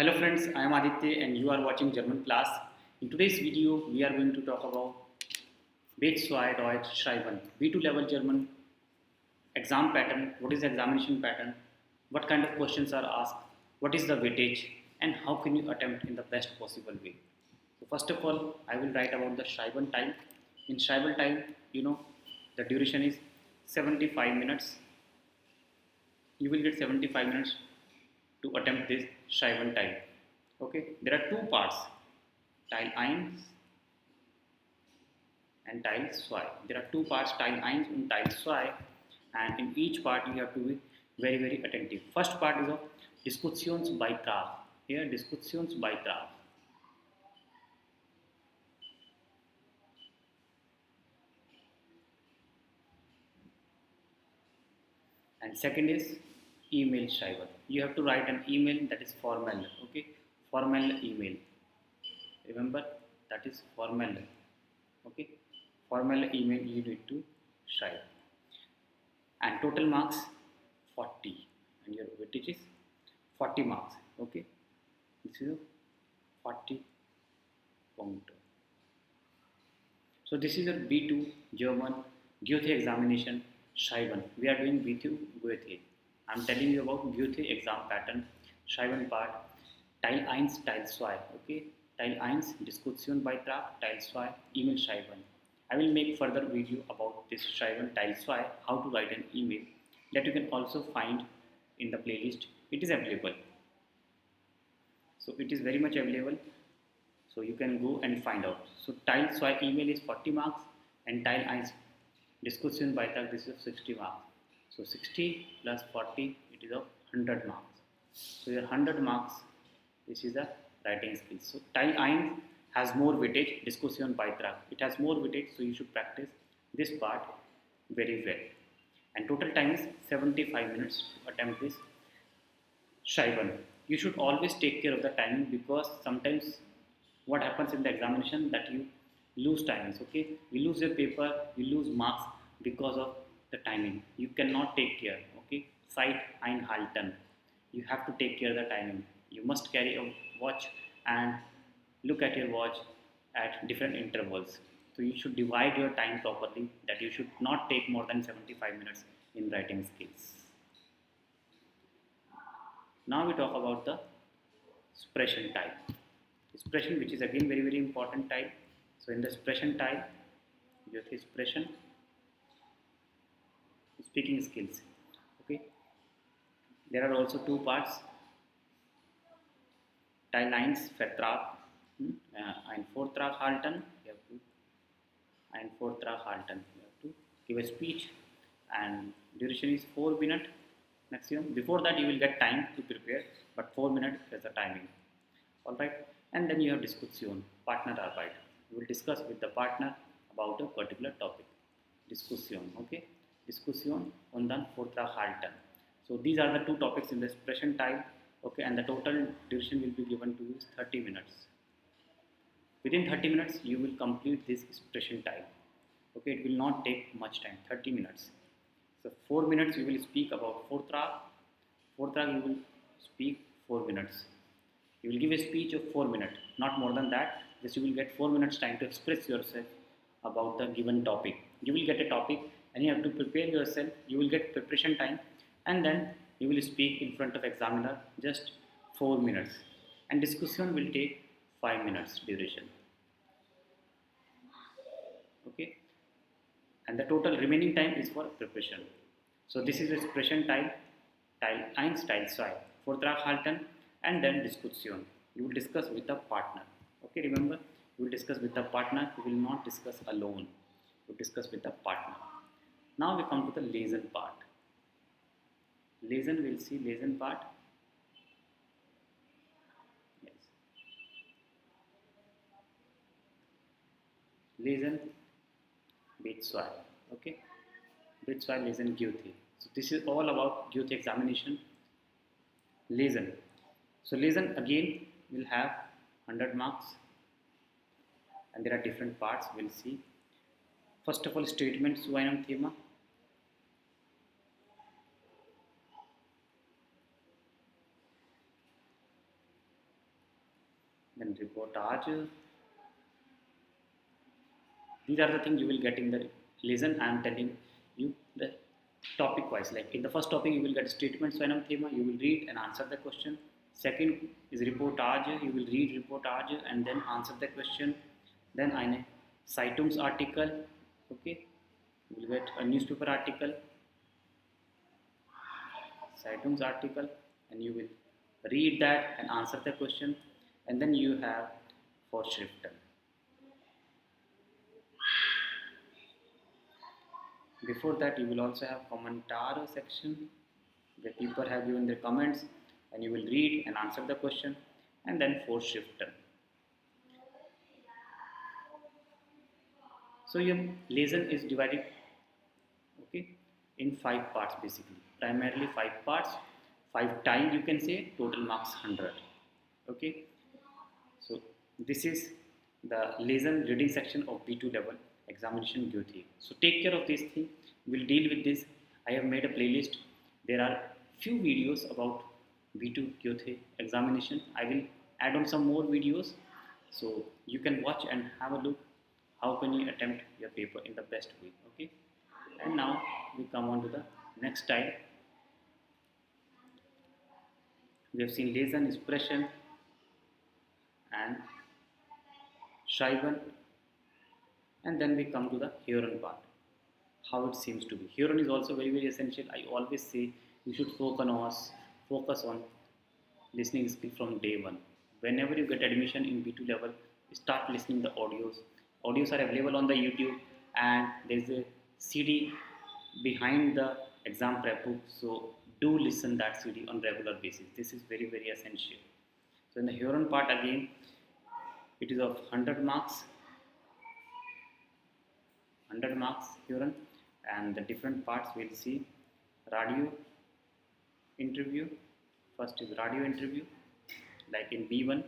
Hello friends, I am Aditya and you are watching Germanclass. In today's video, we are going to talk about B2 Deutsch Schreiben, B2 level German exam pattern, what is the examination pattern, what kind of questions are asked, what is the weightage, and how can you attempt in the best possible way. So first of all, I will write about the Schreiben time. In Schreiben time, the duration is 75 minutes. You will get 75 minutes to attempt this Schreiben time. Okay, there are two parts, Teil 1 and Teil 2. There are two parts, Teil 1 and Teil 2, and in each part you have to be very attentive. First part is of Diskussionsbeitrag. Here, Diskussionsbeitrag. And second is email schreiben. You have to write an email that is formal. Okay, formal email. Remember, that is formal. Okay, formal email you need to schreiben. And total marks 40, and your weightage is 40 marks. Okay, this is a 40 point. So this is a B2 German Goethe examination Schreiben. We are doing B2 Goethe. I am telling you about Goethe exam pattern, Schreiben part, Teil 1, Teil 2. Okay, Teil 1, Diskussionsbeitrag, Teil 2, email Schreiben. I will make further video about this Schreiben Teil 2, how to write an email, that you can also find in the playlist. It is available. So it is very much available. So you can go and find out. So Teil 2 email is 40 marks and Teil 1 Diskussionsbeitrag, this is 60 marks. So 60 plus 40, it is of 100 marks. So your 100 marks, this is the writing skills. So Teil 1 has more weightage, Diskussionsbeitrag. It has more weightage, so you should practice this part very well. And total time is 75 minutes to attempt this Schreiben. You should always take care of the timing, because sometimes what happens in the examination that you lose timings. Okay, you lose your paper, you lose marks because of the timing. You cannot take care. Okay, Zeit einhalten. You have to take care of the timing. You must carry a watch and look at your watch at different intervals. So you should divide your time properly, that you should not take more than 75 minutes in writing skills. Now we talk about the expression type. Expression, which is again very important type. So in the expression type, you have expression, speaking skills. Okay, there are also two parts, Teil 1 Vertrag and Vortrag halten. You have to and Vortrag halten. You have to give a speech, and duration is 4 minutes maximum. Before that you will get time to prepare, but 4 minutes is the timing. All right, and then you have Diskussion, Partnerarbeit. You will discuss with the partner about a particular topic. Diskussion. Okay, Diskussion und dann Vortrag halten. So these are the two topics in the expression type. Okay, and the total duration will be given to you is 30 minutes. Within 30 minutes you will complete this expression type. Okay, it will not take much time, 30 minutes. So 4 minutes you will speak about Vortrag. Vortrag you will speak 4 minutes. You will give a speech of 4 minutes, not more than that. Just you will get 4 minutes time to express yourself about the given topic. You will get a topic and you have to prepare yourself. You will get preparation time, and then you will speak in front of examiner just 4 minutes. And discussion will take 5 minutes duration. Okay, and the total remaining time is for preparation. So this is expression type, Teil 1, Teil 2, Vortrag halten, and then Diskussion. You will discuss with the partner. Okay, remember, you will discuss with the partner. You will not discuss alone. You discuss with the partner. Now we come to the Lesen part. Lesen, we'll see Lesen part. Yes. Lesen B2. Okay, B2 Lesen Goethe. So this is all about Goethe examination. Lesen. So Lesen again will have 100 marks, and there are different parts. We'll see. First of all, statement zu einem Thema. then reportage. These are the things you will get in the lesson. I am telling you the topic wise. Like in the first topic, you will get statement swayam thema. You will read and answer the question. Second is reportage. You will read reportage and then answer the question. Then eine Zeitungsartikel. Okay, you will get a newspaper article, Zeitungsartikel, and you will read that and answer the question. And then you have Vorschriften. Before that, you will also have Kommentare section where people have given their comments, and you will read and answer the question, and then Vorschriften. So your lesson is divided, okay, in 5 parts basically. Primarily 5 parts, 5 times you can say, total marks 100. Okay. So this is the lesson reading section of B2 level examination Gyothe. So take care of this thing. We'll deal with this. I have made a playlist. There are few videos about B2 Gyothe examination. I will add on some more videos so you can watch and have a look how can you attempt your paper in the best way. Okay. And now we come on to the next style. We have seen lesson, expression and Schreiben, and then we come to the Hören part, how it seems to be. Hören is also very essential. I always say you should focus on listening skill from day one. Whenever you get admission in B2 level, start listening the audios. Audios are available on the YouTube, and there is a CD behind the exam prep book. So do listen that CD on regular basis. This is very essential. So in the Hören part again, it is of 100 marks. 100 marks Hören, and the different parts we'll see. Radio interview. First is radio interview. Like in B1,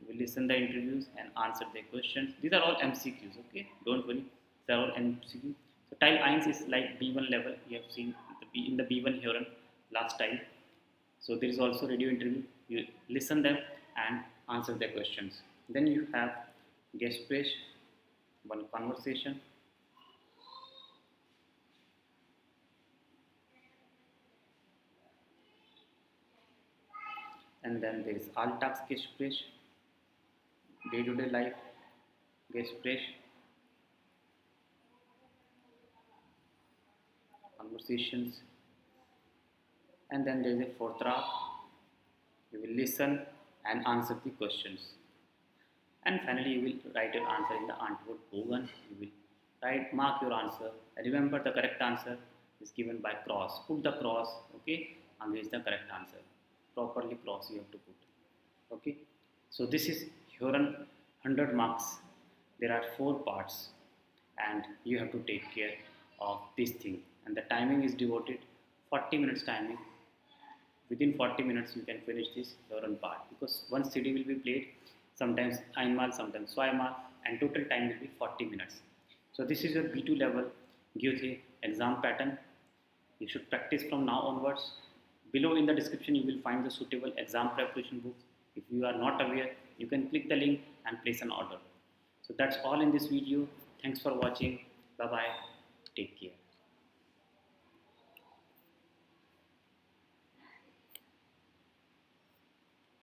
we listen the interviews and answer the questions. These are all MCQs, okay? Don't worry, these are all MCQs. So Teil 1 is like B1 level. You have seen in the B1 Hören last time. So there is also radio interview. You listen them and answer the questions. Then you have Gespräch, one conversation. And then there is Alltagsgespräch, day-to-day life, Gespräch, conversations. And then there is a Vortrag. You will listen and answer the questions. And finally, you will write your answer in the Antwortbogen. You will mark your answer. Remember, the correct answer is given by cross. Put the cross, okay, against the correct answer. Properly cross you have to put. Okay. So this is Hören 100 marks. There are 4 parts, and you have to take care of this thing. And the timing is devoted 40 minutes timing. Within 40 minutes, you can finish this Hören part, because one CD will be played, sometimes einmal, sometimes zweimal, and total time will be 40 minutes. So this is your B2 level Gyothe exam pattern. You should practice from now onwards. Below in the description, you will find the suitable exam preparation books. If you are not aware, you can click the link and place an order. So that's all in this video. Thanks for watching. Bye bye. Take care.